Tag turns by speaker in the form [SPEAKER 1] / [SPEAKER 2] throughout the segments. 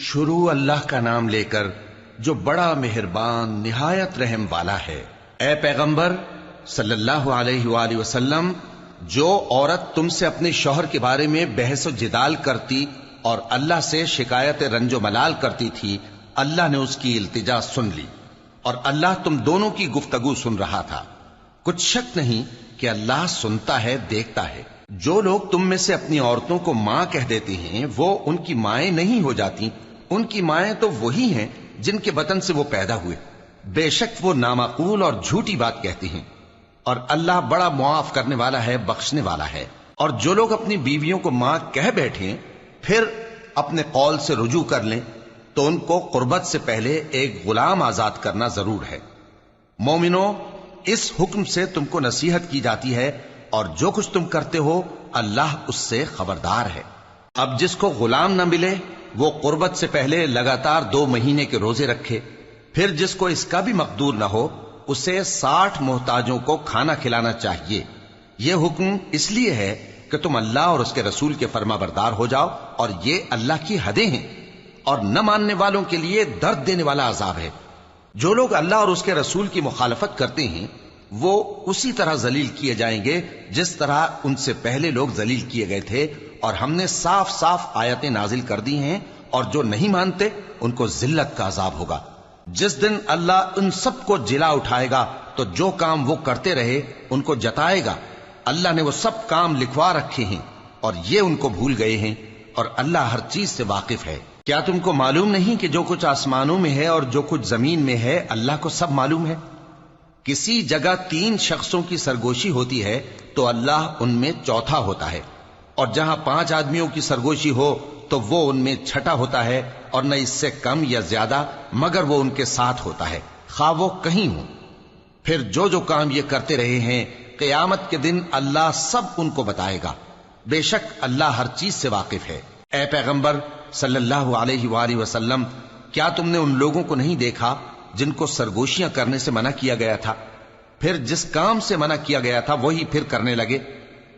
[SPEAKER 1] شروع اللہ کا نام لے کر جو بڑا مہربان نہایت رحم والا ہے۔ اے پیغمبر صلی اللہ علیہ وآلہ وسلم، جو عورت تم سے اپنے شوہر کے بارے میں بحث و جدال کرتی اور اللہ سے شکایت رنج و ملال کرتی تھی، اللہ نے اس کی التجا سن لی اور اللہ تم دونوں کی گفتگو سن رہا تھا۔ کچھ شک نہیں کہ اللہ سنتا ہے، دیکھتا ہے۔ جو لوگ تم میں سے اپنی عورتوں کو ماں کہہ دیتے ہیں وہ ان کی مائیں نہیں ہو جاتی، ان کی مائیں تو وہی ہیں جن کے بطن سے وہ پیدا ہوئے۔ بے شک وہ نامعقول اور جھوٹی بات کہتی ہیں، اور اللہ بڑا معاف کرنے والا ہے، بخشنے والا ہے۔ اور جو لوگ اپنی بیویوں کو ماں کہہ بیٹھیں پھر اپنے قول سے رجوع کر لیں تو ان کو قربت سے پہلے ایک غلام آزاد کرنا ضرور ہے۔ مومنو، اس حکم سے تم کو نصیحت کی جاتی ہے اور جو کچھ تم کرتے ہو اللہ اس سے خبردار ہے۔ اب جس کو غلام نہ ملے وہ قربت سے پہلے لگاتار 2 مہینے کے روزے رکھے، پھر جس کو اس کا بھی مقدور نہ ہو اسے 60 محتاجوں کو کھانا کھلانا چاہیے۔ یہ حکم اس لیے ہے کہ تم اللہ اور اس کے رسول کے فرما بردار ہو جاؤ، اور یہ اللہ کی حدیں ہیں، اور نہ ماننے والوں کے لیے درد دینے والا عذاب ہے۔ جو لوگ اللہ اور اس کے رسول کی مخالفت کرتے ہیں وہ اسی طرح ذلیل کیے جائیں گے جس طرح ان سے پہلے لوگ ذلیل کیے گئے تھے، اور ہم نے صاف صاف آیتیں نازل کر دی ہیں، اور جو نہیں مانتے ان کو ذلت کا عذاب ہوگا۔ جس دن اللہ ان سب کو جلا اٹھائے گا تو جو کام وہ کرتے رہے ان کو جتائے گا۔ اللہ نے وہ سب کام لکھوا رکھے ہیں اور یہ ان کو بھول گئے ہیں، اور اللہ ہر چیز سے واقف ہے۔ کیا تم کو معلوم نہیں کہ جو کچھ آسمانوں میں ہے اور جو کچھ زمین میں ہے اللہ کو سب معلوم ہے؟ کسی جگہ 3 شخصوں کی سرگوشی ہوتی ہے تو اللہ ان میں چوتھا ہوتا ہے، اور جہاں 5 آدمیوں کی سرگوشی ہو تو وہ ان میں چھٹا ہوتا ہے، اور نہ اس سے کم یا زیادہ مگر وہ ان کے ساتھ ہوتا ہے، خواہ وہ کہیں ہوں۔ پھر جو کام یہ کرتے رہے ہیں قیامت کے دن اللہ سب ان کو بتائے گا۔ بے شک اللہ ہر چیز سے واقف ہے۔ اے پیغمبر صلی اللہ علیہ وآلہ وسلم، کیا تم نے ان لوگوں کو نہیں دیکھا جن کو سرگوشیاں کرنے سے منع کیا گیا تھا، پھر جس کام سے منع کیا گیا تھا وہی پھر کرنے لگے؟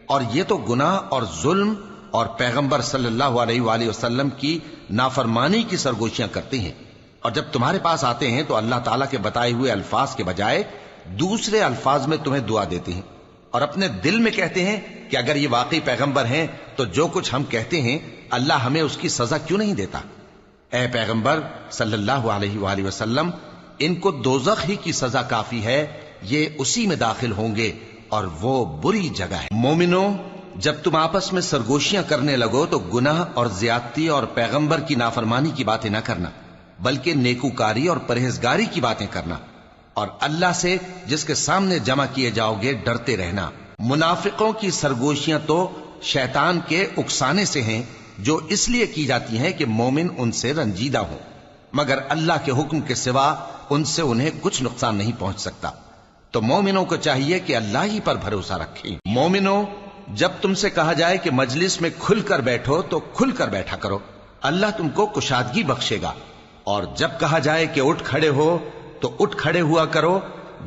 [SPEAKER 1] اور یہ تو گناہ اور ظلم اور پیغمبر صلی اللہ علیہ وآلہ وسلم کی نافرمانی کی سرگوشیاں کرتے ہیں، اور جب تمہارے پاس آتے ہیں تو اللہ تعالیٰ کے بتائے ہوئے الفاظ کے بجائے دوسرے الفاظ میں تمہیں دعا دیتے ہیں، اور اپنے دل میں کہتے ہیں کہ اگر یہ واقعی پیغمبر ہیں تو جو کچھ ہم کہتے ہیں اللہ ہمیں اس کی سزا کیوں نہیں دیتا؟ اے پیغمبر صلی اللہ علیہ وآلہ وسلم، ان کو دوزخ ہی کی سزا کافی ہے، یہ اسی میں داخل ہوں گے اور وہ بری جگہ ہے۔ مومنو، جب تم آپس میں سرگوشیاں کرنے لگو تو گناہ اور زیادتی اور پیغمبر کی نافرمانی کی باتیں نہ کرنا، بلکہ نیکوکاری اور پرہیزگاری کی باتیں کرنا، اور اللہ سے جس کے سامنے جمع کیے جاؤ گے ڈرتے رہنا۔ منافقوں کی سرگوشیاں تو شیطان کے اکسانے سے ہیں جو اس لیے کی جاتی ہیں کہ مومن ان سے رنجیدہ ہوں، مگر اللہ کے حکم کے سوا ان سے انہیں کچھ نقصان نہیں پہنچ سکتا۔ تو مومنوں کو چاہیے کہ اللہ ہی پر بھروسہ رکھیں۔ مومنوں، جب تم سے کہا جائے کہ مجلس میں کھل کر بیٹھو تو کھل کر بیٹھا کرو، اللہ تم کو کشادگی بخشے گا، اور جب کہا جائے کہ اٹھ کھڑے ہو تو اٹھ کھڑے ہوا کرو۔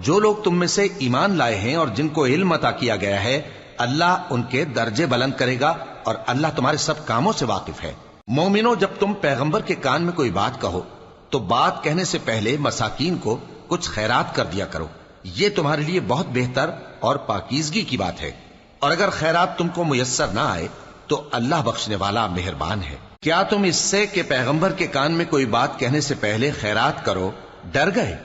[SPEAKER 1] جو لوگ تم میں سے ایمان لائے ہیں اور جن کو علم عطا کیا گیا ہے اللہ ان کے درجے بلند کرے گا، اور اللہ تمہارے سب کاموں سے واقف ہے۔ مومنو، جب تم پیغمبر کے کان میں کوئی بات کہو تو بات کہنے سے پہلے مساکین کو کچھ خیرات کر دیا کرو، یہ تمہارے لیے بہت بہتر اور پاکیزگی کی بات ہے، اور اگر خیرات تم کو میسر نہ آئے تو اللہ بخشنے والا مہربان ہے۔ کیا تم اس سے کہ پیغمبر کے کان میں کوئی بات کہنے سے پہلے خیرات کرو ڈر گئے؟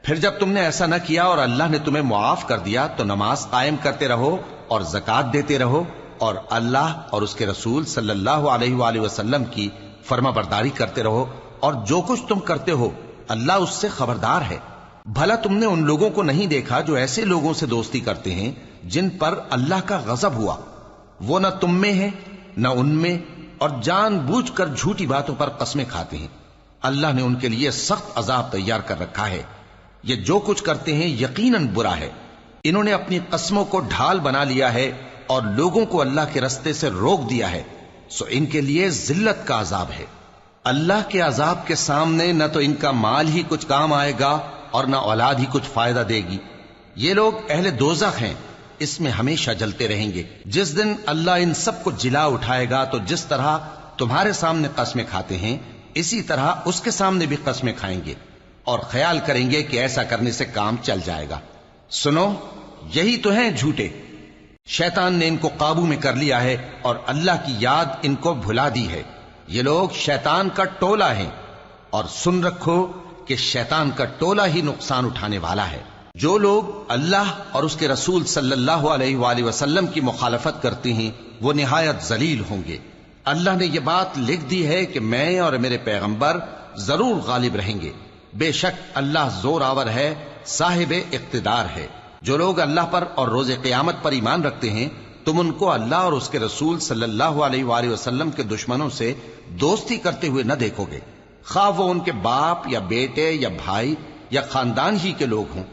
[SPEAKER 1] پھر جب تم نے ایسا نہ کیا اور اللہ نے تمہیں معاف کر دیا تو نماز قائم کرتے رہو اور زکوٰۃ دیتے رہو، اور اللہ اور اس کے رسول صلی اللہ علیہ وآلہ وسلم کی فرما برداری کرتے رہو، اور جو کچھ تم کرتے ہو اللہ اس سے خبردار ہے۔ بھلا تم نے ان لوگوں کو نہیں دیکھا جو ایسے لوگوں سے دوستی کرتے ہیں جن پر اللہ کا غضب ہوا؟ وہ نہ تم میں ہے نہ ان میں، اور جان بوجھ کر جھوٹی باتوں پر قسمیں کھاتے ہیں۔ اللہ نے ان کے لیے سخت عذاب تیار کر رکھا ہے۔ یہ جو کچھ کرتے ہیں یقیناً برا ہے۔ انہوں نے اپنی قسموں کو ڈھال بنا لیا ہے اور لوگوں کو اللہ کے رستے سے روک دیا ہے، سو ان کے لیے ذلت کا عذاب ہے۔ اللہ کے عذاب کے سامنے نہ تو ان کا مال ہی کچھ کام آئے گا اور نہ اولاد ہی کچھ فائدہ دے گی۔ یہ لوگ اہل دوزخ ہیں، اس میں ہمیشہ جلتے رہیں گے۔ جس دن اللہ ان سب کو جلا اٹھائے گا تو جس طرح تمہارے سامنے قسمیں کھاتے ہیں اسی طرح اس کے سامنے بھی قسمیں کھائیں گے اور خیال کریں گے کہ ایسا کرنے سے کام چل جائے گا۔ سنو، یہی تو ہیں جھوٹے۔ شیطان نے ان کو قابو میں کر لیا ہے اور اللہ کی یاد ان کو بھلا دی ہے۔ یہ لوگ شیطان کا ٹولہ ہیں، اور سن رکھو کہ شیطان کا ٹولہ ہی نقصان اٹھانے والا ہے۔ جو لوگ اللہ اور اس کے رسول صلی اللہ علیہ وآلہ وسلم کی مخالفت کرتے ہیں وہ نہایت ذلیل ہوں گے۔ اللہ نے یہ بات لکھ دی ہے کہ میں اور میرے پیغمبر ضرور غالب رہیں گے۔ بے شک اللہ زور آور ہے، صاحب اقتدار ہے۔ جو لوگ اللہ پر اور روز قیامت پر ایمان رکھتے ہیں تم ان کو اللہ اور اس کے رسول صلی اللہ علیہ وآلہ وسلم کے دشمنوں سے دوستی کرتے ہوئے نہ دیکھو گے، خواہ وہ ان کے باپ یا بیٹے یا بھائی یا خاندان ہی کے لوگ ہوں۔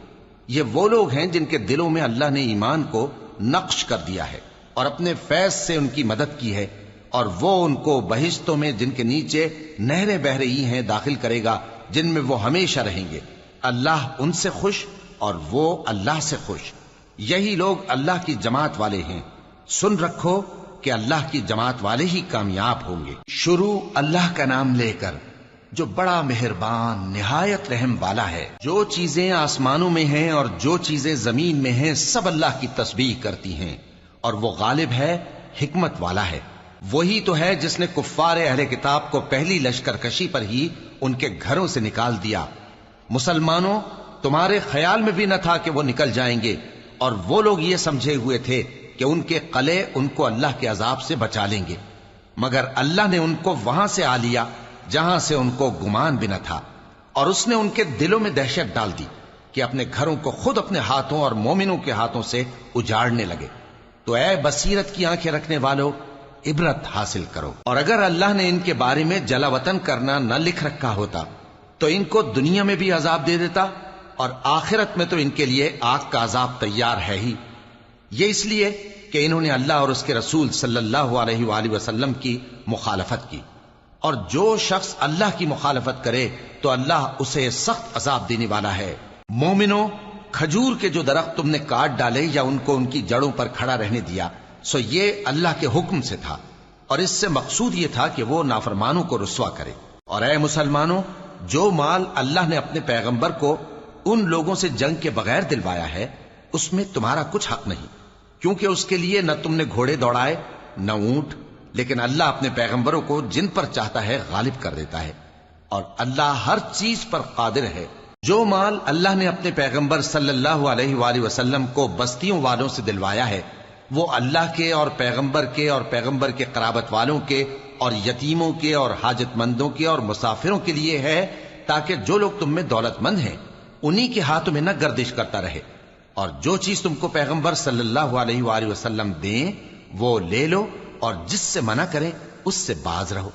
[SPEAKER 1] یہ وہ لوگ ہیں جن کے دلوں میں اللہ نے ایمان کو نقش کر دیا ہے اور اپنے فیض سے ان کی مدد کی ہے، اور وہ ان کو بہشتوں میں جن کے نیچے نہریں بہ رہی ہیں داخل کرے گا، جن میں وہ ہمیشہ رہیں گے۔ اللہ ان سے خوش اور وہ اللہ سے خوش۔ یہی لوگ اللہ کی جماعت والے ہیں۔ سن رکھو کہ اللہ کی جماعت والے ہی کامیاب ہوں گے۔ شروع اللہ کا نام لے کر جو بڑا مہربان نہایت رحم والا ہے۔ جو چیزیں آسمانوں میں ہیں اور جو چیزیں زمین میں ہیں سب اللہ کی تسبیح کرتی ہیں، اور وہ غالب ہے، حکمت والا ہے۔ وہی تو ہے جس نے کفار اہل کتاب کو پہلی لشکر کشی پر ہی ان کے گھروں سے نکال دیا۔ مسلمانوں، تمہارے خیال میں بھی نہ تھا کہ وہ نکل جائیں گے، اور وہ لوگ یہ سمجھے ہوئے تھے کہ ان کے قلعے ان کو اللہ کے عذاب سے بچا لیں گے، مگر اللہ نے ان کو وہاں سے آ لیا جہاں سے ان کو گمان بھی نہ تھا، اور اس نے ان کے دلوں میں دہشت ڈال دی کہ اپنے گھروں کو خود اپنے ہاتھوں اور مومنوں کے ہاتھوں سے اجاڑنے لگے۔ تو اے بصیرت کی آنکھیں رکھنے والو، عبرت حاصل کرو۔ اور اگر اللہ نے ان کے بارے میں جلا وطن کرنا نہ لکھ رکھا ہوتا تو ان کو دنیا میں بھی عذاب دے دیتا، اور آخرت میں تو ان کے لیے آگ کا عذاب تیار ہے ہی۔ یہ اس لیے کہ انہوں نے اللہ اور اس کے رسول صلی اللہ علیہ وآلہ وسلم کی مخالفت کی، اور جو شخص اللہ کی مخالفت کرے تو اللہ اسے سخت عذاب دینے والا ہے۔ مومنوں، کھجور کے جو درخت تم نے کاٹ ڈالے یا ان کو ان کی جڑوں پر کھڑا رہنے دیا، سو یہ اللہ کے حکم سے تھا، اور اس سے مقصود یہ تھا کہ وہ نافرمانوں کو رسوا کرے۔ اور اے مسلمانوں، جو مال اللہ نے اپنے پیغمبر کو ان لوگوں سے جنگ کے بغیر دلوایا ہے اس میں تمہارا کچھ حق نہیں، کیونکہ اس کے لیے نہ تم نے گھوڑے دوڑائے نہ اونٹ، لیکن اللہ اپنے پیغمبروں کو جن پر چاہتا ہے غالب کر دیتا ہے، اور اللہ ہر چیز پر قادر ہے۔ جو مال اللہ نے اپنے پیغمبر صلی اللہ علیہ وآلہ وسلم کو بستیوں والوں سے دلوایا ہے وہ اللہ کے اور پیغمبر کے قرابت والوں کے اور یتیموں کے اور حاجت مندوں کے اور مسافروں کے لیے ہے، تاکہ جو لوگ تم میں دولت مند ہیں انہی کے ہاتھوں میں نہ گردش کرتا رہے، اور جو چیز تم کو پیغمبر صلی اللہ علیہ وآلہ وسلم دیں وہ لے لو، اور جس سے منع کریں اس سے باز رہو،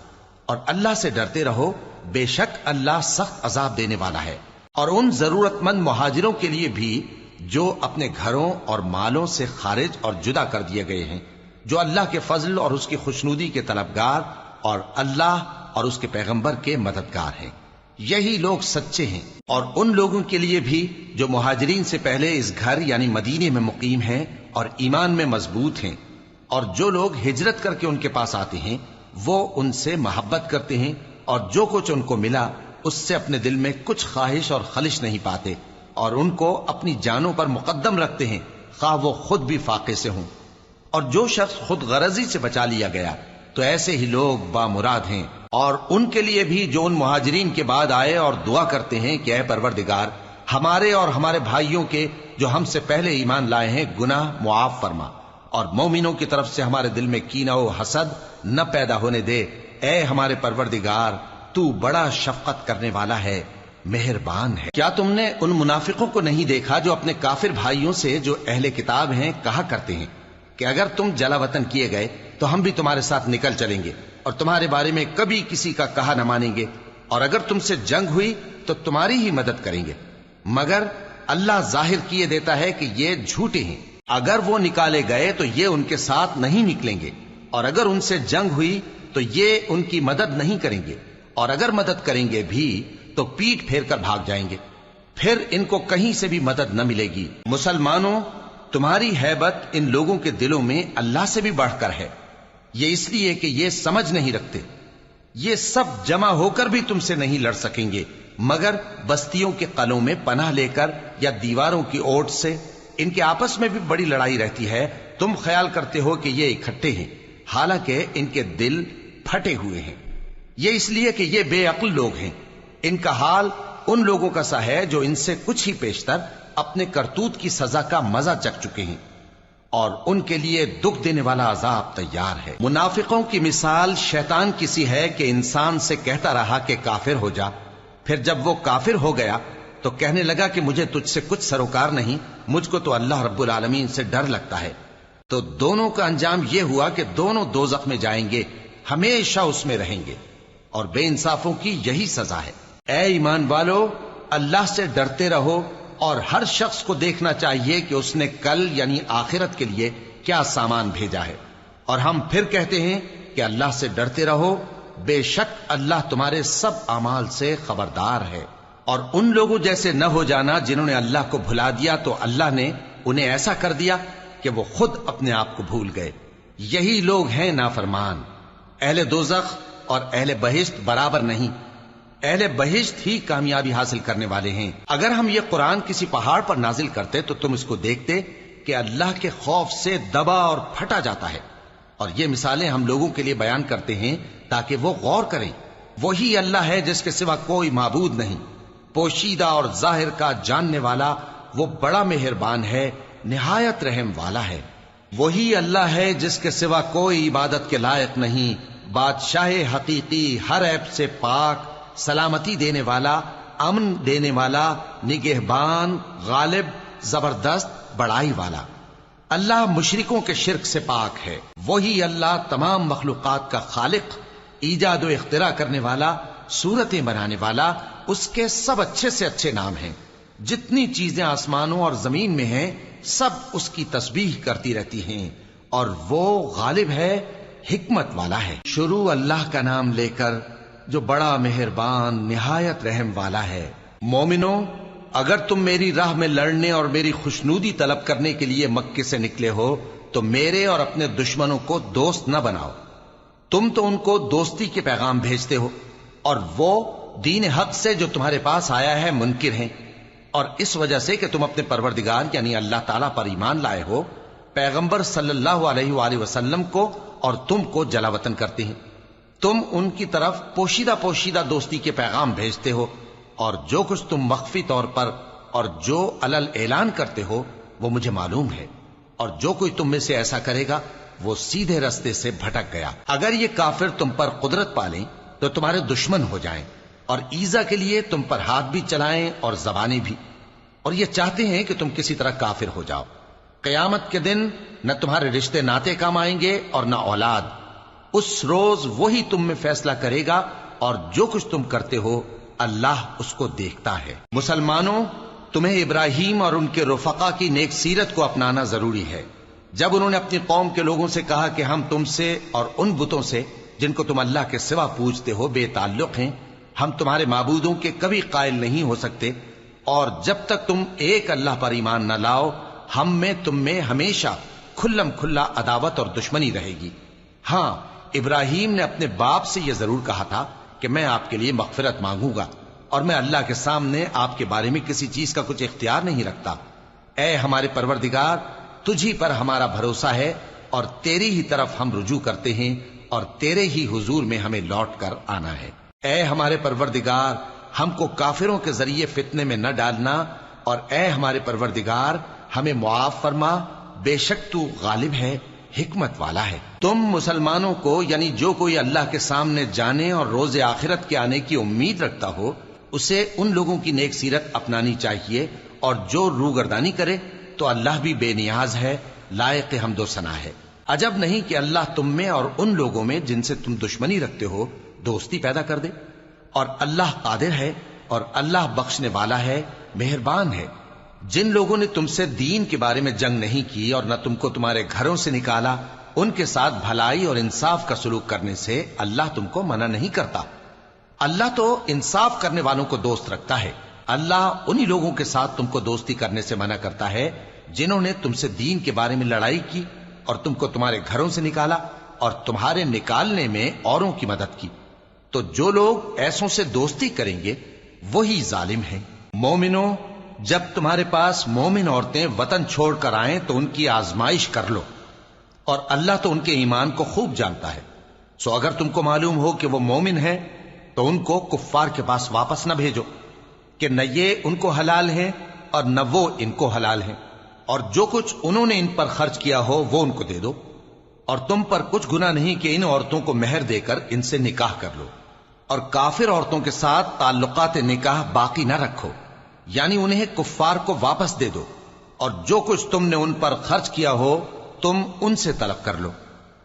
[SPEAKER 1] اور اللہ سے ڈرتے رہو، بے شک اللہ سخت عذاب دینے والا ہے۔ اور ان ضرورت مند مہاجروں کے لیے بھی جو اپنے گھروں اور مالوں سے خارج اور جدا کر دیے گئے ہیں، جو اللہ کے فضل اور اس کی خوشنودی کے طلبگار اور اللہ اور اس کے پیغمبر کے مددگار ہیں، یہی لوگ سچے ہیں۔ اور ان لوگوں کے لیے بھی جو مہاجرین سے پہلے اس گھر یعنی مدینے میں مقیم ہیں اور ایمان میں مضبوط ہیں، اور جو لوگ ہجرت کر کے ان کے پاس آتے ہیں وہ ان سے محبت کرتے ہیں، اور جو کچھ ان کو ملا اس سے اپنے دل میں کچھ خواہش اور خلش نہیں پاتے، اور ان کو اپنی جانوں پر مقدم رکھتے ہیں خواہ وہ خود بھی فاقے سے ہوں۔ اور جو شخص خود غرضی سے بچا لیا گیا تو ایسے ہی لوگ بامراد ہیں۔ اور ان کے لیے بھی جو ان مہاجرین کے بعد آئے اور دعا کرتے ہیں کہ اے پروردگار ہمارے اور ہمارے بھائیوں کے جو ہم سے پہلے ایمان لائے ہیں گناہ معاف فرما، اور مومنوں کی طرف سے ہمارے دل میں کینہ و حسد نہ پیدا ہونے دے، اے ہمارے پروردگار تو بڑا شفقت کرنے والا ہے، مہربان ہے۔ کیا تم نے ان منافقوں کو نہیں دیکھا جو اپنے کافر بھائیوں سے جو اہل کتاب ہیں کہا کرتے ہیں کہ اگر تم جلا وطن کیے گئے تو ہم بھی تمہارے ساتھ نکل چلیں گے اور تمہارے بارے میں کبھی کسی کا کہا نہ مانیں گے، اور اگر تم سے جنگ ہوئی تو تمہاری ہی مدد کریں گے، مگر اللہ ظاہر کیے دیتا ہے کہ یہ جھوٹے ہیں۔ اگر وہ نکالے گئے تو یہ ان کے ساتھ نہیں نکلیں گے، اور اگر ان سے جنگ ہوئی تو یہ ان کی مدد نہیں کریں گے، اور اگر مدد کریں گے بھی تو پیٹ پھیر کر بھاگ جائیں گے، پھر ان کو کہیں سے بھی مدد نہ ملے گی۔ مسلمانوں، تمہاری ہیبت ان لوگوں کے دلوں میں اللہ سے بھی بڑھ کر ہے، یہ اس لیے کہ یہ سمجھ نہیں رکھتے۔ یہ سب جمع ہو کر بھی تم سے نہیں لڑ سکیں گے مگر بستیوں کے قلعوں میں پناہ لے کر یا دیواروں کی اوٹ سے۔ ان کے آپس میں بھی بڑی لڑائی رہتی ہے، تم خیال کرتے ہو کہ یہ اکٹھے ہیں، حالانکہ ان کے دل پھٹے ہوئے ہیں۔ یہ اس لیے کہ یہ بے عقل لوگ ہیں۔ ان کا حال ان لوگوں کا سا ہے جو ان سے کچھ ہی پیشتر اپنے کرتوت کی سزا کا مزہ چکھ چکے ہیں، اور ان کے لیے دکھ دینے والا عذاب تیار ہے۔ منافقوں کی مثال شیطان کی سی ہے کہ انسان سے کہتا رہا کہ کافر ہو جا، پھر جب وہ کافر ہو گیا تو کہنے لگا کہ مجھے تجھ سے کچھ سروکار نہیں، مجھ کو تو اللہ رب العالمین سے ڈر لگتا ہے۔ تو دونوں کا انجام یہ ہوا کہ دونوں دوزخ میں جائیں گے، ہمیشہ اس میں رہیں گے، اور بے انصافوں کی یہی سزا ہے۔ اے ایمان والو، اللہ سے ڈرتے رہو، اور ہر شخص کو دیکھنا چاہیے کہ اس نے کل یعنی آخرت کے لیے کیا سامان بھیجا ہے۔ اور ہم پھر کہتے ہیں کہ اللہ سے ڈرتے رہو، بے شک اللہ تمہارے سب اعمال سے خبردار ہے۔ اور ان لوگوں جیسے نہ ہو جانا جنہوں نے اللہ کو بھلا دیا تو اللہ نے انہیں ایسا کر دیا کہ وہ خود اپنے آپ کو بھول گئے۔ یہی لوگ ہیں نافرمان۔ اہل دوزخ اور اہل بہشت برابر نہیں، اہل بہشت ہی کامیابی حاصل کرنے والے ہیں۔ اگر ہم یہ قرآن کسی پہاڑ پر نازل کرتے تو تم اس کو دیکھتے کہ اللہ کے خوف سے دبا اور پھٹا جاتا ہے۔ اور یہ مثالیں ہم لوگوں کے لیے بیان کرتے ہیں تاکہ وہ غور کریں۔ وہی اللہ ہے جس کے سوا کوئی معبود نہیں، پوشیدہ اور ظاہر کا جاننے والا، وہ بڑا مہربان ہے، نہایت رحم والا ہے۔ وہی اللہ ہے جس کے سوا کوئی عبادت کے لائق نہیں، بادشاہ حقیقی، ہر عیب سے پاک، سلامتی دینے والا، امن دینے والا، نگہبان، غالب، زبردست، بڑائی والا۔ اللہ مشرکوں کے شرک سے پاک ہے۔ وہی اللہ تمام مخلوقات کا خالق، ایجاد و اختراع کرنے والا، صورتیں بنانے والا، اس کے سب اچھے سے اچھے نام ہیں۔ جتنی چیزیں آسمانوں اور زمین میں ہیں سب اس کی تسبیح کرتی رہتی ہیں، اور وہ غالب ہے، حکمت والا ہے۔ شروع اللہ کا نام لے کر جو بڑا مہربان نہایت رحم والا ہے۔ مومنو، اگر تم میری راہ میں لڑنے اور میری خوشنودی طلب کرنے کے لیے مکے سے نکلے ہو تو میرے اور اپنے دشمنوں کو دوست نہ بناؤ۔ تم تو ان کو دوستی کے پیغام بھیجتے ہو، اور وہ دین حق سے جو تمہارے پاس آیا ہے منکر ہیں، اور اس وجہ سے کہ تم اپنے پروردگار یعنی اللہ تعالیٰ پر ایمان لائے ہو، پیغمبر صلی اللہ علیہ وآلہ وسلم کو اور تم کو جلا وطن کرتے ہیں۔ تم ان کی طرف پوشیدہ پوشیدہ دوستی کے پیغام بھیجتے ہو، اور جو کچھ تم مخفی طور پر اور جو علل اعلان کرتے ہو وہ مجھے معلوم ہے، اور جو کوئی تم میں سے ایسا کرے گا وہ سیدھے رستے سے بھٹک گیا۔ اگر یہ کافر تم پر قدرت پالیں تو تمہارے دشمن ہو جائیں، اور ایذا کے لیے تم پر ہاتھ بھی چلائیں اور زبانیں بھی، اور یہ چاہتے ہیں کہ تم کسی طرح کافر ہو جاؤ۔ قیامت کے دن نہ تمہارے رشتے ناتے کام آئیں گے اور نہ اولاد۔ اس روز وہی تم میں فیصلہ کرے گا، اور جو کچھ تم کرتے ہو اللہ اس کو دیکھتا ہے۔ مسلمانوں، تمہیں ابراہیم اور ان کے رفقا کی نیک سیرت کو اپنانا ضروری ہے۔ جب انہوں نے اپنی قوم کے لوگوں سے کہا کہ ہم تم سے اور ان بتوں سے جن کو تم اللہ کے سوا پوجتے ہو بے تعلق ہیں، ہم تمہارے معبودوں کے کبھی قائل نہیں ہو سکتے، اور جب تک تم ایک اللہ پر ایمان نہ لاؤ ہم میں تم میں ہمیشہ کھلم کھلا عداوت اور دشمنی رہے گی۔ ہاں، ابراہیم نے اپنے باپ سے یہ ضرور کہا تھا کہ میں آپ کے لیے مغفرت مانگوں گا، اور میں اللہ کے سامنے آپ کے بارے میں کسی چیز کا کچھ اختیار نہیں رکھتا۔ اے ہمارے پروردگار، تجھی پر ہمارا بھروسہ ہے، اور تیری ہی طرف ہم رجوع کرتے ہیں، اور تیرے ہی حضور میں ہمیں لوٹ کر آنا ہے۔ اے ہمارے پروردگار، ہم کو کافروں کے ذریعے فتنے میں نہ ڈالنا، اور اے ہمارے پروردگار ہمیں معاف فرما، بے شک تو غالب ہے، حکمت والا ہے۔ تم مسلمانوں کو یعنی جو کوئی اللہ کے سامنے جانے اور روز آخرت کے آنے کی امید رکھتا ہو اسے ان لوگوں کی نیک سیرت اپنانی چاہیے، اور جو روگردانی کرے تو اللہ بھی بے نیاز ہے، لائق حمد و ثنا ہے۔ عجب نہیں کہ اللہ تم میں اور ان لوگوں میں جن سے تم دشمنی رکھتے ہو دوستی پیدا کر دے، اور اللہ قادر ہے، اور اللہ بخشنے والا ہے، مہربان ہے۔ جن لوگوں نے تم سے دین کے بارے میں جنگ نہیں کی اور نہ تم کو تمہارے گھروں سے نکالا، ان کے ساتھ بھلائی اور انصاف کا سلوک کرنے سے اللہ تم کو منع نہیں کرتا۔ اللہ تو انصاف کرنے والوں کو دوست رکھتا ہے۔ اللہ انہی لوگوں کے ساتھ تم کو دوستی کرنے سے منع کرتا ہے جنہوں نے تم سے دین کے بارے میں لڑائی کی اور تم کو تمہارے گھروں سے نکالا اور تمہارے نکالنے میں اوروں کی مدد کی۔ تو جو لوگ ایسوں سے دوستی کریں گے وہی ظالم ہیں۔ مومنو، جب تمہارے پاس مومن عورتیں وطن چھوڑ کر آئیں تو ان کی آزمائش کر لو، اور اللہ تو ان کے ایمان کو خوب جانتا ہے۔ سو اگر تم کو معلوم ہو کہ وہ مومن ہیں تو ان کو کفار کے پاس واپس نہ بھیجو کہ نہ یہ ان کو حلال ہیں اور نہ وہ ان کو حلال ہیں، اور جو کچھ انہوں نے ان پر خرچ کیا ہو وہ ان کو دے دو، اور تم پر کچھ گناہ نہیں کہ ان عورتوں کو مہر دے کر ان سے نکاح کر لو، اور کافر عورتوں کے ساتھ تعلقات نکاح باقی نہ رکھو، یعنی انہیں کفار کو واپس دے دو، اور جو کچھ تم نے ان پر خرچ کیا ہو تم ان سے طلب کر لو،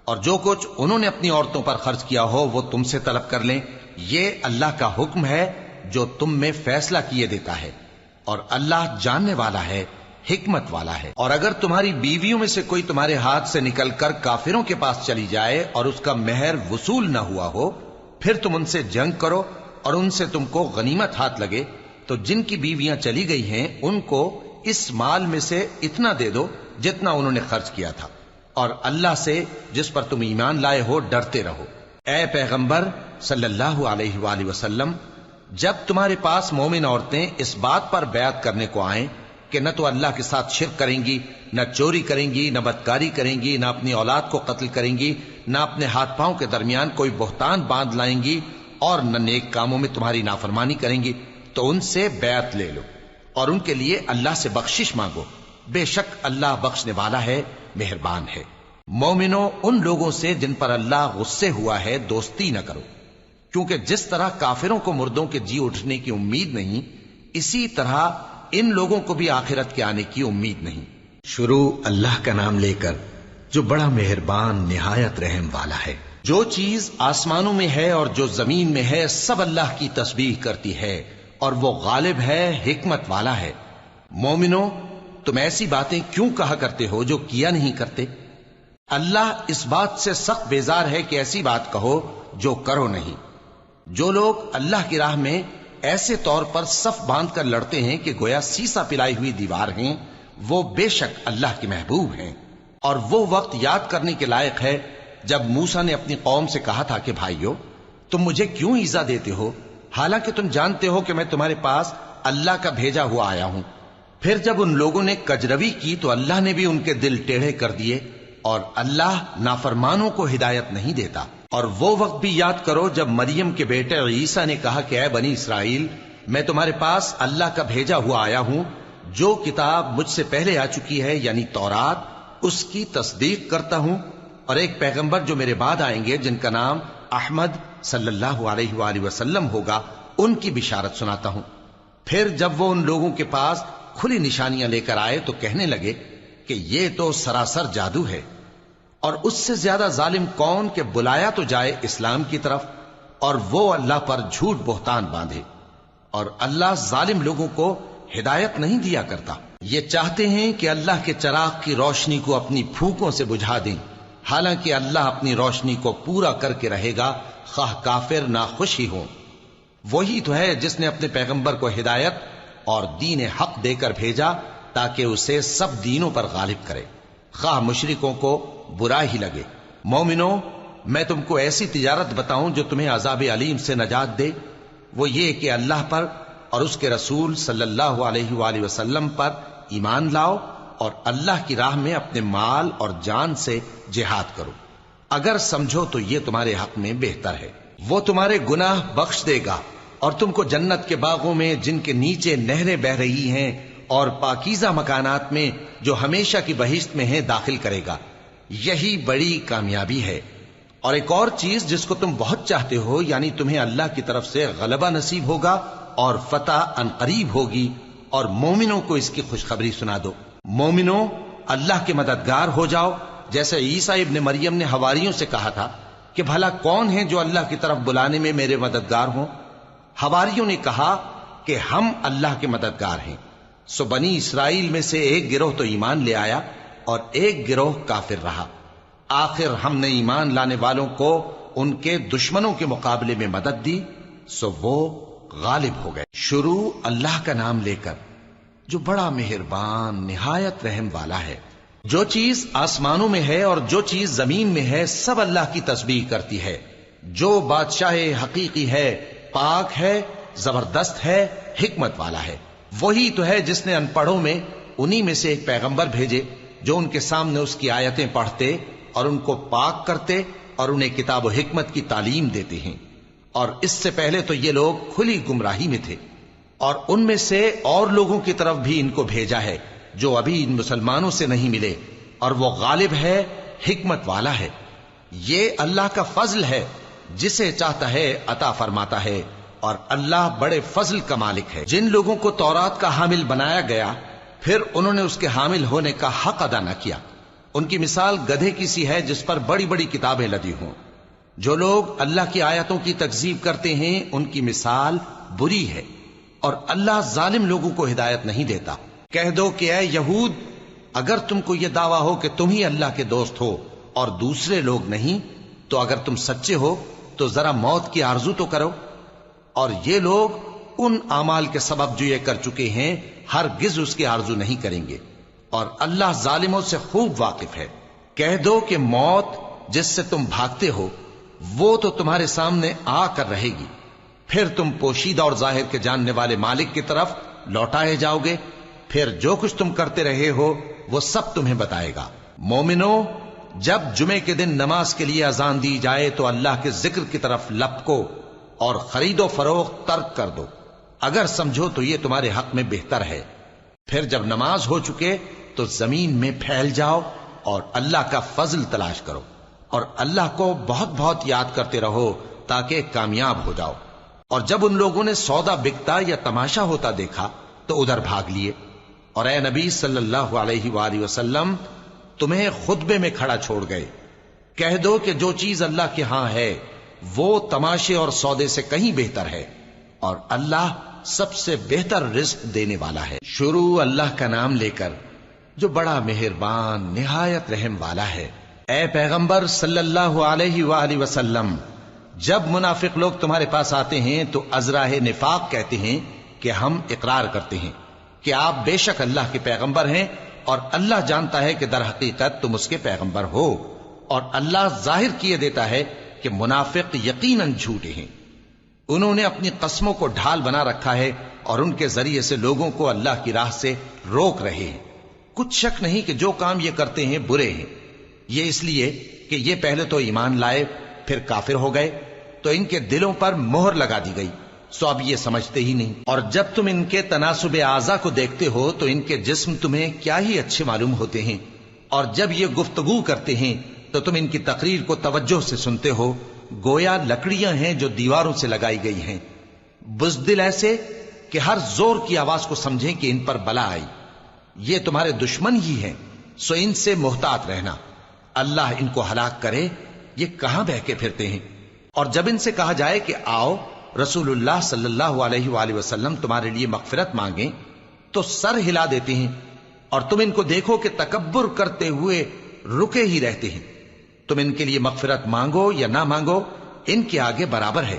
[SPEAKER 1] اور جو کچھ انہوں نے اپنی عورتوں پر خرچ کیا ہو وہ تم سے طلب کر لیں۔ یہ اللہ کا حکم ہے جو تم میں فیصلہ کیے دیتا ہے، اور اللہ جاننے والا ہے، حکمت والا ہے۔ اور اگر تمہاری بیویوں میں سے کوئی تمہارے ہاتھ سے نکل کر کافروں کے پاس چلی جائے اور اس کا مہر وصول نہ ہوا ہو، پھر تم ان سے جنگ کرو اور ان سے تم کو غنیمت ہاتھ لگے، تو جن کی بیویاں چلی گئی ہیں ان کو اس مال میں سے اتنا دے دو جتنا انہوں نے خرچ کیا تھا، اور اللہ سے جس پر تم ایمان لائے ہو ڈرتے رہو۔ اے پیغمبر صلی اللہ علیہ وآلہ وسلم، جب تمہارے پاس مومن عورتیں اس بات پر بیعت کرنے کو آئیں کہ نہ تو اللہ کے ساتھ شرک کریں گی، نہ چوری کریں گی، نہ بدکاری کریں گی، نہ اپنی اولاد کو قتل کریں گی، نہ اپنے ہاتھ پاؤں کے درمیان کوئی بہتان باندھ لائیں گی، اور نہ نیک کاموں میں تمہاری نافرمانی کریں گی، تو ان سے بیعت لے لو اور ان کے لیے اللہ سے بخشش مانگو، بے شک اللہ بخشنے والا ہے، مہربان ہے۔ مومنو، ان لوگوں سے جن پر اللہ غصے ہوا ہے دوستی نہ کرو، کیونکہ جس طرح کافروں کو مردوں کے جی اٹھنے کی امید نہیں، اسی طرح ان لوگوں کو بھی آخرت کے آنے کی امید نہیں۔ شروع اللہ کا نام لے کر جو بڑا مہربان نہایت رحم والا ہے۔ جو چیز آسمانوں میں ہے اور جو زمین میں ہے سب اللہ کی تسبیح کرتی ہے، اور وہ غالب ہے، حکمت والا ہے۔ مومنو، تم ایسی باتیں کیوں کہا کرتے ہو جو کیا نہیں کرتے؟ اللہ اس بات سے سخت بیزار ہے کہ ایسی بات کہو جو کرو نہیں۔ جو لوگ اللہ کی راہ میں ایسے طور پر صف باندھ کر لڑتے ہیں کہ گویا سیسا پلائی ہوئی دیوار ہیں، وہ بے شک اللہ کے محبوب ہیں۔ اور وہ وقت یاد کرنے کے لائق ہے جب موسیٰ نے اپنی قوم سے کہا تھا کہ بھائیو، تم مجھے کیوں ایذا دیتے ہو، حالانکہ تم جانتے ہو کہ میں تمہارے پاس اللہ کا بھیجا ہوا آیا ہوں۔ پھر جب ان لوگوں نے کجروی کی تو اللہ نے بھی ان کے دل ٹیڑھے کر دیے، اور اللہ نافرمانوں کو ہدایت نہیں دیتا۔ اور وہ وقت بھی یاد کرو جب مریم کے بیٹے عیسیٰ نے کہا کہ اے بنی اسرائیل، میں تمہارے پاس اللہ کا بھیجا ہوا آیا ہوں، جو کتاب مجھ سے پہلے آ چکی ہے یعنی تورات، اس کی تصدیق کرتا ہوں، اور ایک پیغمبر جو میرے بعد آئیں گے جن کا نام احمد صلی اللہ علیہ وآلہ وسلم ہوگا، ان کی بشارت سناتا ہوں۔ پھر جب وہ ان لوگوں کے پاس کھلی نشانیاں لے کر آئے تو کہنے لگے کہ یہ تو سراسر جادو ہے، اور اس سے زیادہ ظالم کون کہ بلایا تو جائے اسلام کی طرف اور وہ اللہ پر جھوٹ بہتان باندھے، اور اللہ ظالم لوگوں کو ہدایت نہیں دیا کرتا۔ یہ چاہتے ہیں کہ اللہ کے چراغ کی روشنی کو اپنی پھونکوں سے بجھا دیں، حالانکہ اللہ اپنی روشنی کو پورا کر کے رہے گا، خواہ کافر ناخوش ہی ہوں۔ وہی تو ہے جس نے اپنے پیغمبر کو ہدایت اور دین حق دے کر بھیجا تاکہ اسے سب دینوں پر غالب کرے، خواہ مشرکوں کو برا ہی لگے۔ مومنو، میں تم کو ایسی تجارت بتاؤں جو تمہیں عذاب علیم سے نجات دے، وہ یہ کہ اللہ پر اور اس کے رسول صلی اللہ علیہ وآلہ وسلم پر ایمان لاؤ، اور اللہ کی راہ میں اپنے مال اور جان سے جہاد کرو۔ اگر سمجھو تو یہ تمہارے حق میں بہتر ہے۔ وہ تمہارے گناہ بخش دے گا اور تم کو جنت کے باغوں میں جن کے نیچے نہریں بہ رہی ہیں اور پاکیزہ مکانات میں جو ہمیشہ کی بہشت میں ہیں داخل کرے گا۔ یہی بڑی کامیابی ہے۔ اور ایک اور چیز جس کو تم بہت چاہتے ہو، یعنی تمہیں اللہ کی طرف سے غلبہ نصیب ہوگا اور فتح ان قریب ہوگی، اور مومنوں کو اس کی خوشخبری سنا دو۔ مومنوں، اللہ کے مددگار ہو جاؤ، جیسے عیسیٰ ابن مریم نے حواریوں سے کہا تھا کہ بھلا کون ہے جو اللہ کی طرف بلانے میں میرے مددگار ہوں؟ حواریوں نے کہا کہ ہم اللہ کے مددگار ہیں۔ سو بنی اسرائیل میں سے ایک گروہ تو ایمان لے آیا اور ایک گروہ کافر رہا۔ آخر ہم نے ایمان لانے والوں کو ان کے دشمنوں کے مقابلے میں مدد دی، سو وہ غالب ہو گئے۔ شروع اللہ کا نام لے کر جو بڑا مہربان نہایت رحم والا ہے۔ جو چیز آسمانوں میں ہے اور جو چیز زمین میں ہے سب اللہ کی تسبیح کرتی ہے، جو بادشاہ حقیقی ہے، پاک ہے، زبردست ہے، حکمت والا ہے، وہی تو ہے جس نے ان پڑھوں میں انہی میں سے ایک پیغمبر بھیجے جو ان کے سامنے اس کی آیتیں پڑھتے اور ان کو پاک کرتے اور انہیں کتاب و حکمت کی تعلیم دیتے ہیں۔ اور اس سے پہلے تو یہ لوگ کھلی گمراہی میں تھے، اور ان میں سے اور لوگوں کی طرف بھی ان کو بھیجا ہے جو ابھی ان مسلمانوں سے نہیں ملے، اور وہ غالب ہے، حکمت والا ہے۔ یہ اللہ کا فضل ہے، جسے چاہتا ہے عطا فرماتا ہے، اور اللہ بڑے فضل کا مالک ہے۔ جن لوگوں کو تورات کا حامل بنایا گیا پھر انہوں نے اس کے حامل ہونے کا حق ادا نہ کیا، ان کی مثال گدھے کی سی ہے جس پر بڑی بڑی کتابیں لدی ہوں۔ جو لوگ اللہ کی آیتوں کی تکذیب کرتے ہیں ان کی مثال بری ہے، اور اللہ ظالم لوگوں کو ہدایت نہیں دیتا۔ کہہ دو کہ اے یہود، اگر تم کو یہ دعویٰ ہو کہ تم ہی اللہ کے دوست ہو اور دوسرے لوگ نہیں، تو اگر تم سچے ہو تو ذرا موت کی آرزو تو کرو۔ اور یہ لوگ ان اعمال کے سبب جو یہ کر چکے ہیں ہرگز اس کی آرزو نہیں کریں گے، اور اللہ ظالموں سے خوب واقف ہے۔ کہہ دو کہ موت جس سے تم بھاگتے ہو وہ تو تمہارے سامنے آ کر رہے گی، پھر تم پوشیدہ اور ظاہر کے جاننے والے مالک کی طرف لوٹائے جاؤ گے، پھر جو کچھ تم کرتے رہے ہو وہ سب تمہیں بتائے گا۔ مومنو، جب جمعے کے دن نماز کے لیے اذان دی جائے تو اللہ کے ذکر کی طرف لپکو اور خرید و فروخت ترک کر دو، اگر سمجھو تو یہ تمہارے حق میں بہتر ہے۔ پھر جب نماز ہو چکے تو زمین میں پھیل جاؤ اور اللہ کا فضل تلاش کرو، اور اللہ کو بہت بہت یاد کرتے رہو تاکہ کامیاب ہو جاؤ۔ اور جب ان لوگوں نے سودا بکتا یا تماشا ہوتا دیکھا تو ادھر بھاگ لیے، اور اے نبی صلی اللہ علیہ وآلہ وسلم تمہیں خطبے میں کھڑا چھوڑ گئے۔ کہہ دو کہ جو چیز اللہ کے ہاں ہے وہ تماشے اور سودے سے کہیں بہتر ہے، اور اللہ سب سے بہتر رزق دینے والا ہے۔ شروع اللہ کا نام لے کر جو بڑا مہربان نہایت رحم والا ہے۔ اے پیغمبر صلی اللہ علیہ وآلہ وسلم، جب منافق لوگ تمہارے پاس آتے ہیں تو ازراہ نفاق کہتے ہیں کہ ہم اقرار کرتے ہیں کہ آپ بے شک اللہ کے پیغمبر ہیں، اور اللہ جانتا ہے کہ در حقیقت تم اس کے پیغمبر ہو، اور اللہ ظاہر کیے دیتا ہے کہ منافق یقیناً جھوٹے ہیں۔ انہوں نے اپنی قسموں کو ڈھال بنا رکھا ہے اور ان کے ذریعے سے لوگوں کو اللہ کی راہ سے روک رہے ہیں۔ کچھ شک نہیں کہ جو کام یہ کرتے ہیں برے ہیں، یہ اس لیے کہ یہ پہلے تو ایمان لائے پھر کافر ہو گئے تو ان کے دلوں پر مہر لگا دی گئی، سو اب یہ سمجھتے ہی نہیں۔ اور جب تم ان کے تناسب اعضاء کو دیکھتے ہو تو ان کے جسم تمہیں کیا ہی اچھے معلوم ہوتے ہیں، اور جب یہ گفتگو کرتے ہیں تو تم ان کی تقریر کو توجہ سے سنتے ہو، گویا لکڑیاں ہیں جو دیواروں سے لگائی گئی ہیں، بزدل ایسے کہ ہر زور کی آواز کو سمجھیں کہ ان پر بلا آئی۔ یہ تمہارے دشمن ہی ہیں، سو ان سے محتاط رہنا، اللہ ان کو ہلاک کرے، یہ کہاں بہکے پھرتے ہیں۔ اور جب ان سے کہا جائے کہ آؤ رسول اللہ صلی اللہ علیہ وآلہ وسلم تمہارے لیے مغفرت مانگیں تو سر ہلا دیتے ہیں، اور تم ان کو دیکھو کہ تکبر کرتے ہوئے رکے ہی رہتے ہیں۔ تم ان کے لیے مغفرت مانگو یا نہ مانگو ان کے آگے برابر ہے،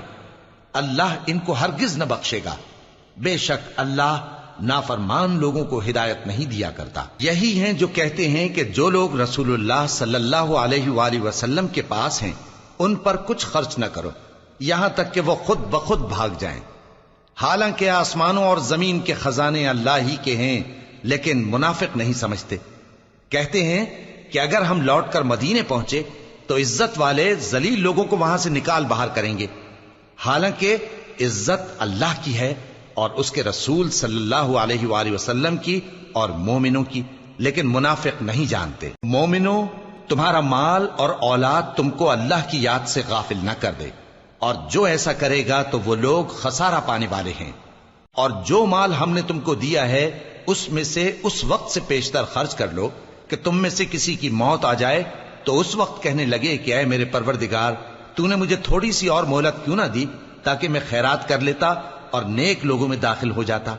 [SPEAKER 1] اللہ ان کو ہرگز نہ بخشے گا، بے شک اللہ نافرمان لوگوں کو ہدایت نہیں دیا کرتا۔ یہی ہیں جو کہتے ہیں کہ جو لوگ رسول اللہ صلی اللہ علیہ وآلہ وسلم کے پاس ہیں ان پر کچھ خرچ نہ کرو یہاں تک کہ وہ خود بخود بھاگ جائیں، حالانکہ آسمانوں اور زمین کے خزانے اللہ ہی کے ہیں، لیکن منافق نہیں سمجھتے۔ کہتے ہیں کہ اگر ہم لوٹ کر مدینے پہنچے تو عزت والے ذلیل لوگوں کو وہاں سے نکال باہر کریں گے، حالانکہ عزت اللہ کی ہے اور اس کے رسول صلی اللہ علیہ وآلہ وسلم کی اور مومنوں کی، لیکن منافق نہیں جانتے۔ مومنوں، تمہارا مال اور اولاد تم کو اللہ کی یاد سے غافل نہ کر دے، اور جو ایسا کرے گا تو وہ لوگ خسارہ پانے والے ہیں۔ اور جو مال ہم نے تم کو دیا ہے اس میں سے اس وقت سے پیشتر خرچ کر لو کہ تم میں سے کسی کی موت آ جائے تو اس وقت کہنے لگے کہ اے میرے پروردگار، تو نے مجھے تھوڑی سی اور مہلت کیوں نہ دی تاکہ میں خیرات کر لیتا اور نیک لوگوں میں داخل ہو جاتا۔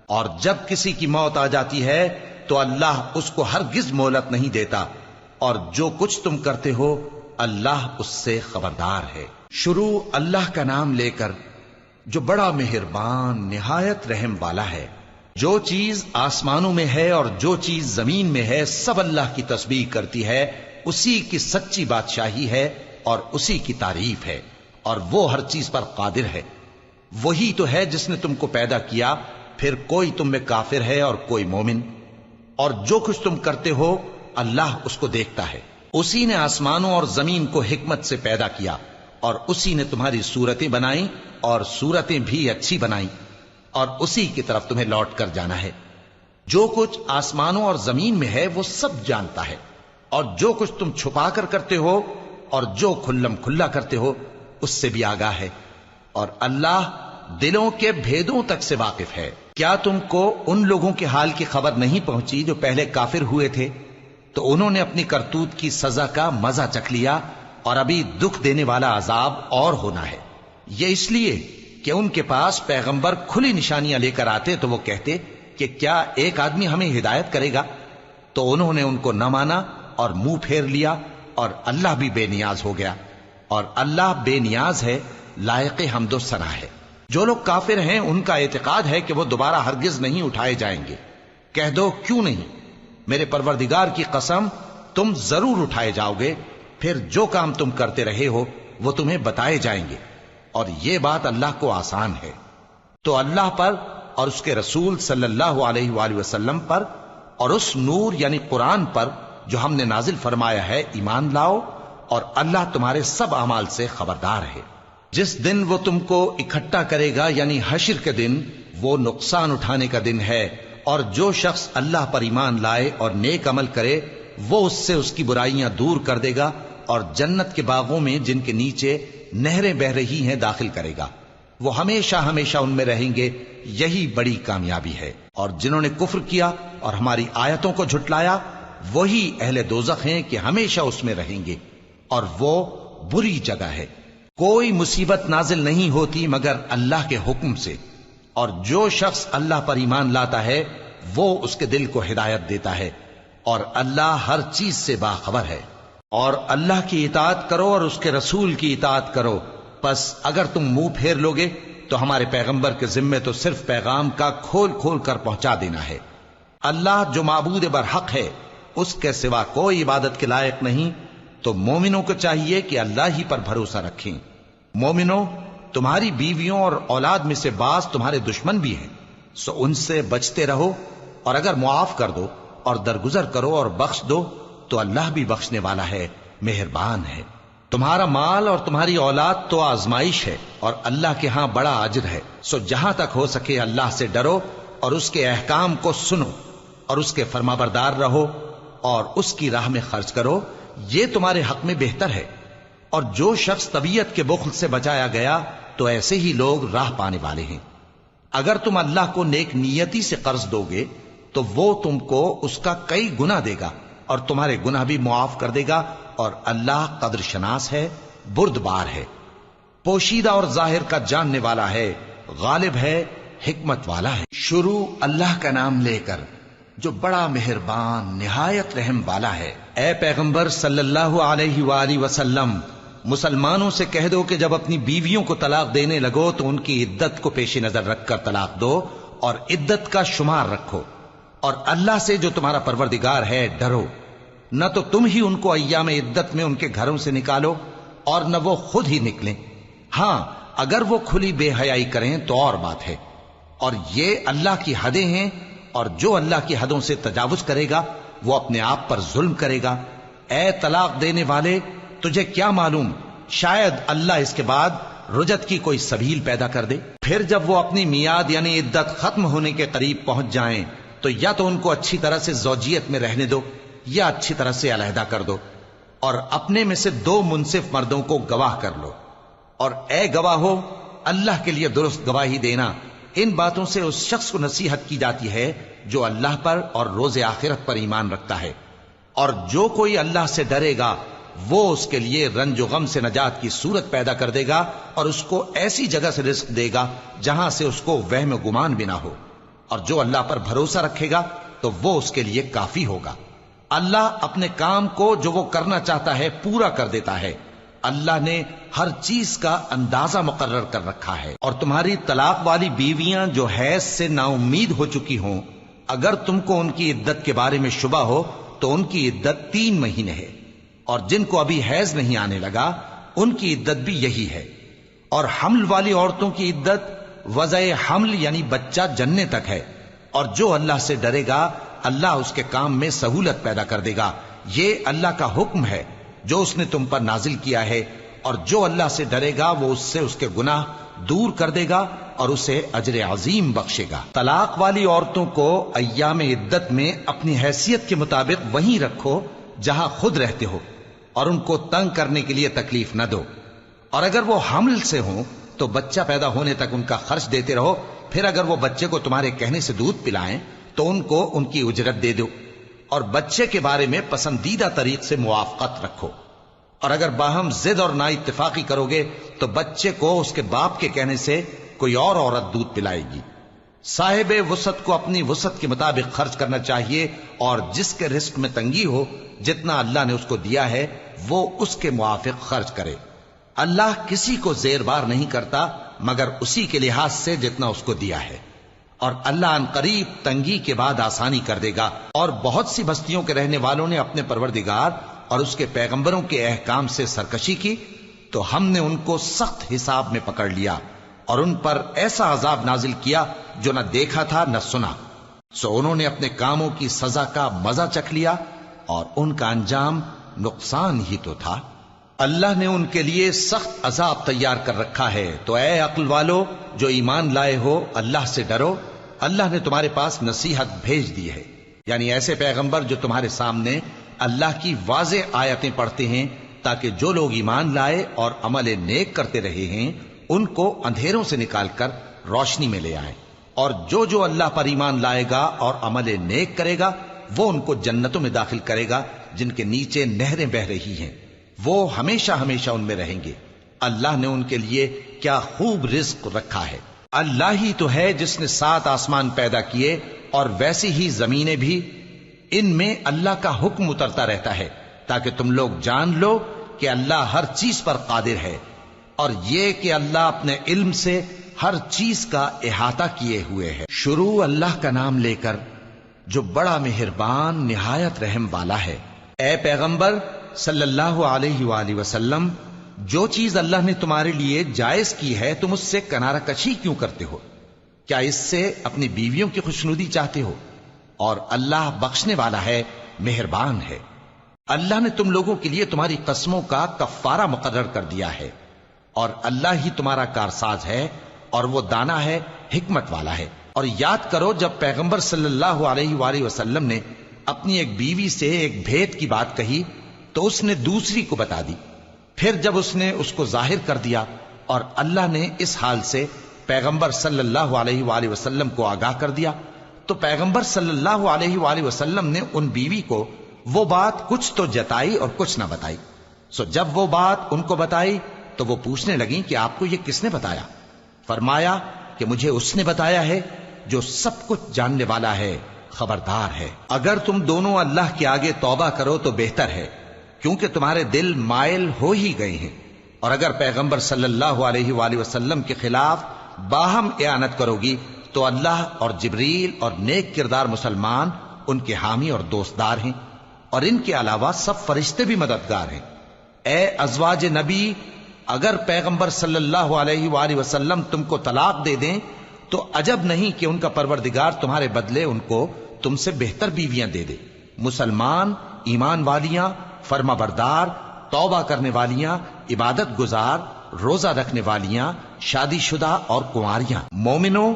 [SPEAKER 1] اور جب کسی کی موت آ جاتی ہے تو اللہ اس کو ہرگز مہلت نہیں دیتا، اور جو کچھ تم کرتے ہو اللہ اس سے خبردار ہے۔ شروع اللہ کا نام لے کر جو بڑا مہربان نہایت رحم والا ہے۔ جو چیز آسمانوں میں ہے اور جو چیز زمین میں ہے سب اللہ کی تسبیح کرتی ہے، اسی کی سچی بادشاہی ہے اور اسی کی تعریف ہے۔ اور وہ ہر چیز پر قادر ہے۔ وہی تو ہے جس نے تم کو پیدا کیا، پھر کوئی تم میں کافر ہے اور کوئی مومن، اور جو کچھ تم کرتے ہو اللہ اس کو دیکھتا ہے۔ اسی نے آسمانوں اور زمین کو حکمت سے پیدا کیا، اور اسی نے تمہاری صورتیں بنائیں اور صورتیں بھی اچھی بنائیں، اور اسی کی طرف تمہیں لوٹ کر جانا ہے۔ جو کچھ آسمانوں اور زمین میں ہے وہ سب جانتا ہے، اور جو کچھ تم چھپا کر کرتے ہو اور جو کھلم کھلا کرتے ہو اس سے بھی آگاہ ہے، اور اللہ دلوں کے بھیدوں تک سے واقف ہے۔ کیا تم کو ان لوگوں کے حال کی خبر نہیں پہنچی جو پہلے کافر ہوئے تھے؟ تو انہوں نے اپنی کرتوت کی سزا کا مزہ چکھ لیا، اور ابھی دکھ دینے والا عذاب اور ہونا ہے۔ یہ اس لیے کہ ان کے پاس پیغمبر کھلی نشانیاں لے کر آتے تو وہ کہتے کہ کیا ایک آدمی ہمیں ہدایت کرے گا؟ تو انہوں نے ان کو نہ مانا اور منہ پھیر لیا، اور اللہ بھی بے نیاز ہو گیا، اور اللہ بے نیاز ہے، لائق حمد و ثنا ہے۔ جو لوگ کافر ہیں ان کا اعتقاد ہے کہ وہ دوبارہ ہرگز نہیں اٹھائے جائیں گے۔ کہہ دو کیوں نہیں؟ میرے پروردگار کی قسم تم ضرور اٹھائے جاؤ گے، پھر جو کام تم کرتے رہے ہو وہ تمہیں بتائے جائیں گے، اور یہ بات اللہ کو آسان ہے۔ تو اللہ پر اور اس کے رسول صلی اللہ علیہ وآلہ وسلم پر اور اس نور یعنی قرآن پر جو ہم نے نازل فرمایا ہے ایمان لاؤ، اور اللہ تمہارے سب اعمال سے خبردار ہے۔ جس دن وہ تم کو اکٹھا کرے گا یعنی حشر کے دن، وہ نقصان اٹھانے کا دن ہے، اور جو شخص اللہ پر ایمان لائے اور نیک عمل کرے وہ اس سے اس کی برائیاں دور کر دے گا، اور جنت کے باغوں میں جن کے نیچے نہریں بہ رہی ہیں داخل کرے گا۔ وہ ہمیشہ ہمیشہ ان میں رہیں گے، یہی بڑی کامیابی ہے۔ اور جنہوں نے کفر کیا اور ہماری آیتوں کو جھٹلایا وہی اہل دوزخ ہیں کہ ہمیشہ اس میں رہیں گے، اور وہ بری جگہ ہے۔ کوئی مصیبت نازل نہیں ہوتی مگر اللہ کے حکم سے، اور جو شخص اللہ پر ایمان لاتا ہے وہ اس کے دل کو ہدایت دیتا ہے، اور اللہ ہر چیز سے باخبر ہے۔ اور اللہ کی اطاعت کرو اور اس کے رسول کی اطاعت کرو، پس اگر تم منہ پھیر لوگے تو ہمارے پیغمبر کے ذمے تو صرف پیغام کا کھول کھول کر پہنچا دینا ہے۔ اللہ جو معبود برحق ہے اس کے سوا کوئی عبادت کے لائق نہیں، تو مومنوں کو چاہیے کہ اللہ ہی پر بھروسہ رکھیں۔ مومنوں، تمہاری بیویوں اور اولاد میں سے بعض تمہارے دشمن بھی ہیں، سو ان سے بچتے رہو، اور اگر معاف کر دو اور درگزر کرو اور بخش دو تو اللہ بھی بخشنے والا ہے، مہربان ہے۔ تمہارا مال اور تمہاری اولاد تو آزمائش ہے، اور اللہ کے ہاں بڑا اجر ہے، سو جہاں تک ہو سکے اللہ سے ڈرو اور اس کے احکام کو سنو، اور اس کے فرمانبردار رہو، اور اس کی راہ میں خرچ کرو، یہ تمہارے حق میں بہتر ہے۔ اور جو شخص طبیعت کے بخل سے بچایا گیا تو ایسے ہی لوگ راہ پانے والے ہیں۔ اگر تم اللہ کو نیک نیتی سے قرض دو گے تو وہ تم کو اس کا کئی گنا دے گا، اور تمہارے گناہ بھی معاف کر دے گا، اور اللہ قدر شناس ہے، بردبار ہے، پوشیدہ اور ظاہر کا جاننے والا ہے، غالب ہے، حکمت والا ہے۔ شروع اللہ کا نام لے کر جو بڑا مہربان نہایت رحم والا ہے۔ اے پیغمبر صلی اللہ علیہ وآلہ وسلم، مسلمانوں سے کہہ دو کہ جب اپنی بیویوں کو طلاق دینے لگو تو ان کی عدت کو پیش نظر رکھ کر طلاق دو، اور عدت کا شمار رکھو، اور اللہ سے جو تمہارا پروردگار ہے ڈرو۔ نہ تو تم ہی ان کو ایام عدت میں ان کے گھروں سے نکالو، اور نہ وہ خود ہی نکلیں۔ ہاں اگر وہ کھلی بے حیائی کریں تو اور بات ہے، اور یہ اللہ کی حدیں ہیں، اور جو اللہ کی حدوں سے تجاوز کرے گا وہ اپنے آپ پر ظلم کرے گا۔ اے طلاق دینے والے، تجھے کیا معلوم، شاید اللہ اس کے بعد رجعت کی کوئی سبیل پیدا کر دے۔ پھر جب وہ اپنی میعاد یعنی عدت ختم ہونے کے قریب پہنچ جائیں تو یا تو ان کو اچھی طرح سے زوجیت میں رہنے دو یا اچھی طرح سے علیحدہ کر دو، اور اپنے میں سے 2 منصف مردوں کو گواہ کر لو، اور اے گواہو، اللہ کے لیے درست گواہی دینا۔ ان باتوں سے اس شخص کو نصیحت کی جاتی ہے جو اللہ پر اور روز آخرت پر ایمان رکھتا ہے، اور جو کوئی اللہ سے ڈرے گا وہ اس کے لیے رنج و غم سے نجات کی صورت پیدا کر دے گا، اور اس کو ایسی جگہ سے رزق دے گا جہاں سے اس کو وہم و گمان بھی نہ ہو، اور جو اللہ پر بھروسہ رکھے گا تو وہ اس کے لیے کافی ہوگا۔ اللہ اپنے کام کو جو وہ کرنا چاہتا ہے پورا کر دیتا ہے۔ اللہ نے ہر چیز کا اندازہ مقرر کر رکھا ہے۔ اور تمہاری طلاق والی بیویاں جو حیض سے نا امید ہو چکی ہوں، اگر تم کو ان کی عدت کے بارے میں شبہ ہو تو ان کی عدت 3 مہینے ہے، اور جن کو ابھی حیض نہیں آنے لگا ان کی عدت بھی یہی ہے۔
[SPEAKER 2] اور حمل والی عورتوں کی عدت وضع حمل یعنی بچہ جننے تک ہے، اور جو اللہ سے ڈرے گا اللہ اس کے کام میں سہولت پیدا کر دے گا۔ یہ اللہ کا حکم ہے جو اس نے تم پر نازل کیا ہے، اور جو اللہ سے ڈرے گا وہ اس سے اس کے گناہ دور کر دے گا اور اسے اجر عظیم بخشے گا۔ طلاق والی عورتوں کو ایام عدت میں اپنی حیثیت کے مطابق وہیں رکھو جہاں خود رہتے ہو، اور ان کو تنگ کرنے کے لیے تکلیف نہ دو، اور اگر وہ حمل سے ہوں تو بچہ پیدا ہونے تک ان کا خرچ دیتے رہو، پھر اگر وہ بچے کو تمہارے کہنے سے دودھ پلائیں تو ان کو ان کی اجرت دے دو، اور بچے کے بارے میں پسندیدہ طریق سے موافقت رکھو، اور اگر باہم ضد اور نا اتفاقی کرو گے تو بچے کو اس کے باپ کے کہنے سے کوئی اور عورت دودھ پلائے گی۔ صاحب وسعت کو اپنی وسعت کے مطابق خرچ کرنا چاہیے، اور جس کے رزق میں تنگی ہو جتنا اللہ نے اس کو دیا ہے وہ اس کے موافق خرچ کرے۔ اللہ کسی کو زیر بار نہیں کرتا مگر اسی کے لحاظ سے جتنا اس کو دیا ہے، اور اللہ ان قریب تنگی کے بعد آسانی کر دے گا۔ اور بہت سی بستیوں کے رہنے والوں نے اپنے پروردگار اور اس کے پیغمبروں کے احکام سے سرکشی کی تو ہم نے ان کو سخت حساب میں پکڑ لیا اور ان پر ایسا عذاب نازل کیا جو نہ دیکھا تھا نہ سنا، سو انہوں نے اپنے کاموں کی سزا کا مزہ چکھ لیا اور ان کا انجام نقصان ہی تو تھا۔ اللہ نے ان کے لیے سخت عذاب تیار کر رکھا ہے، تو اے عقل والو جو ایمان لائے ہو اللہ سے ڈرو۔ اللہ نے تمہارے پاس نصیحت بھیج دی ہے، یعنی ایسے پیغمبر جو تمہارے سامنے اللہ کی واضح آیتیں پڑھتے ہیں تاکہ جو لوگ ایمان لائے اور عمل نیک کرتے رہے ہیں ان کو اندھیروں سے نکال کر روشنی میں لے آئیں، اور جو اللہ پر ایمان لائے گا اور عمل نیک کرے گا وہ ان کو جنتوں میں داخل کرے گا جن کے نیچے نہریں بہ رہی ہیں، وہ ہمیشہ ہمیشہ ان میں رہیں گے۔ اللہ نے ان کے لیے کیا خوب رزق رکھا ہے۔ اللہ ہی تو ہے جس نے 7 آسمان پیدا کیے اور ویسی ہی زمینیں بھی، ان میں اللہ کا حکم اترتا رہتا ہے تاکہ تم لوگ جان لو کہ اللہ ہر چیز پر قادر ہے، اور یہ کہ اللہ اپنے علم سے ہر چیز کا احاطہ کیے ہوئے ہے۔ شروع اللہ کا نام لے کر جو بڑا مہربان نہایت رحم والا ہے۔ اے پیغمبر صلی اللہ علیہ وآلہ وسلم، جو چیز اللہ نے تمہارے لیے جائز کی ہے تم اس سے کنارہ کشی کیوں کرتے ہو؟ کیا اس سے اپنی بیویوں کی خوشنودی چاہتے ہو؟ اور اللہ بخشنے والا ہے، مہربان ہے۔ اللہ نے تم لوگوں کے لیے تمہاری قسموں کا کفارہ مقرر کر دیا ہے، اور اللہ ہی تمہارا کارساز ہے اور وہ دانا ہے، حکمت والا ہے۔ اور یاد کرو جب پیغمبر صلی اللہ علیہ وآلہ وسلم نے اپنی ایک بیوی سے ایک بھید کی بات کہی تو اس نے دوسری کو بتا دی، پھر جب اس نے اس کو ظاہر کر دیا اور اللہ نے اس حال سے پیغمبر صلی اللہ علیہ وآلہ وسلم کو آگاہ کر دیا تو پیغمبر صلی اللہ علیہ وآلہ وسلم نے ان بیوی کو وہ بات کچھ تو جتائی اور کچھ نہ بتائی۔ سو جب وہ بات ان کو بتائی تو وہ پوچھنے لگیں کہ آپ کو یہ کس نے بتایا؟ فرمایا کہ مجھے اس نے بتایا ہے جو سب کچھ جاننے والا ہے، خبردار ہے۔ اگر تم دونوں اللہ کے آگے توبہ کرو تو بہتر ہے، کیونکہ تمہارے دل مائل ہو ہی گئے ہیں، اور اگر پیغمبر صلی اللہ علیہ وآلہ وسلم کے خلاف باہم اعانت کرو گی تو اللہ اور جبریل اور نیک کردار مسلمان ان کے حامی اور دوستدار ہیں، اور ان کے علاوہ سب فرشتے بھی مددگار ہیں۔ اے ازواج نبی، اگر پیغمبر صلی اللہ علیہ وآلہ وسلم تم کو طلاق دے دیں تو عجب نہیں کہ ان کا پروردگار تمہارے بدلے ان کو تم سے بہتر بیویاں دے دے، مسلمان، ایمان والیاں، فرما بردار، توبہ کرنے والیاں، عبادت گزار، روزہ رکھنے والیاں، شادی شدہ اور کنواریاں۔ مومنوں،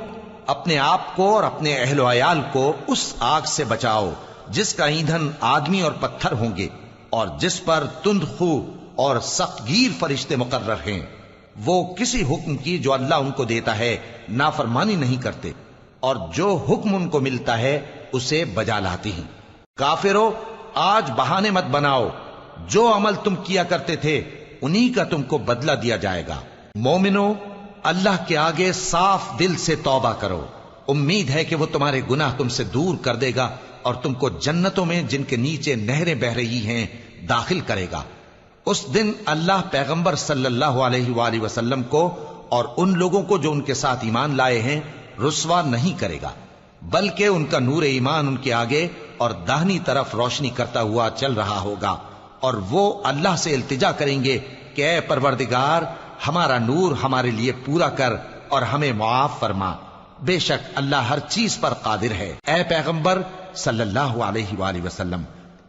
[SPEAKER 2] اپنے آپ کو اور اپنے اہل و عیال کو اس آگ سے بچاؤ جس کا ایندھن آدمی اور پتھر ہوں گے، اور جس پر تند خو اور سخت گیر فرشتے مقرر ہیں۔ وہ کسی حکم کی جو اللہ ان کو دیتا ہے نافرمانی نہیں کرتے، اور جو حکم ان کو ملتا ہے اسے بجا لاتے ہیں۔ کافرو، آج بہانے مت بناؤ، جو عمل تم کیا کرتے تھے انہی کا تم کو بدلہ دیا جائے گا۔ مومنو، اللہ کے آگے صاف دل سے توبہ کرو، امید ہے کہ وہ تمہارے گناہ تم سے دور کر دے گا اور تم کو جنتوں میں جن کے نیچے نہریں بہ رہی ہیں داخل کرے گا۔ اس دن اللہ پیغمبر صلی اللہ علیہ وآلہ وسلم کو اور ان لوگوں کو جو ان کے ساتھ ایمان لائے ہیں رسوا نہیں کرے گا، بلکہ ان کا نور ایمان ان کے آگے اور داہنی طرف روشنی کرتا ہوا چل رہا ہوگا، اور وہ اللہ سے التجا کریں گے کہ اے پروردگار، ہمارا نور ہمارے لیے پورا کر اور ہمیں معاف فرما، بے شک اللہ ہر چیز پر قادر ہے۔ اے پیغمبر صلی اللہ علیہ وآلہ وسلم،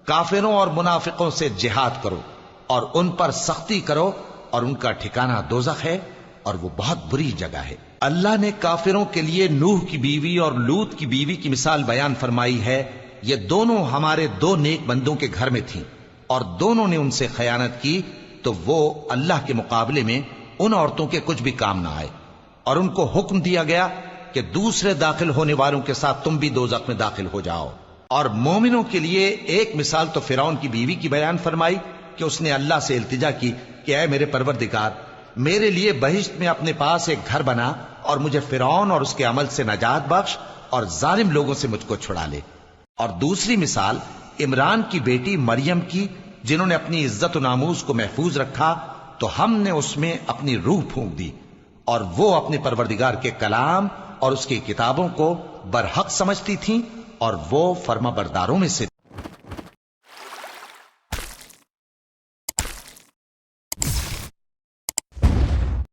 [SPEAKER 2] کافروں اور منافقوں سے جہاد کرو اور ان پر سختی کرو، اور ان کا ٹھکانہ دوزخ ہے اور وہ بہت بری جگہ ہے۔ اللہ نے کافروں کے لیے نوح کی بیوی اور لوط کی بیوی کی مثال بیان فرمائی ہے۔ یہ دونوں ہمارے دو نیک بندوں کے گھر میں تھیں، اور دونوں نے ان سے خیانت کی، تو وہ اللہ کے مقابلے میں ان عورتوں کے کچھ بھی کام نہ آئے، اور ان کو حکم دیا گیا کہ دوسرے داخل ہونے والوں کے ساتھ تم بھی دوزخ میں داخل ہو جاؤ۔ اور مومنوں کے لیے ایک مثال تو فرعون کی بیوی کی بیان فرمائی کہ اس نے اللہ سے التجا کی کہ اے میرے پروردگار، میرے لیے بہشت میں اپنے پاس ایک گھر بنا اور مجھے فرعون اور اس کے عمل سے نجات بخش اور ظالم لوگوں سے مجھ کو چھڑا لے۔ اور دوسری مثال عمران کی بیٹی مریم کی، جنہوں نے اپنی عزت و ناموس کو محفوظ رکھا تو ہم نے اس میں اپنی روح پھونک دی، اور وہ اپنے پروردگار کے کلام اور اس کی کتابوں کو برحق سمجھتی تھیں، اور وہ فرما برداروں میں سے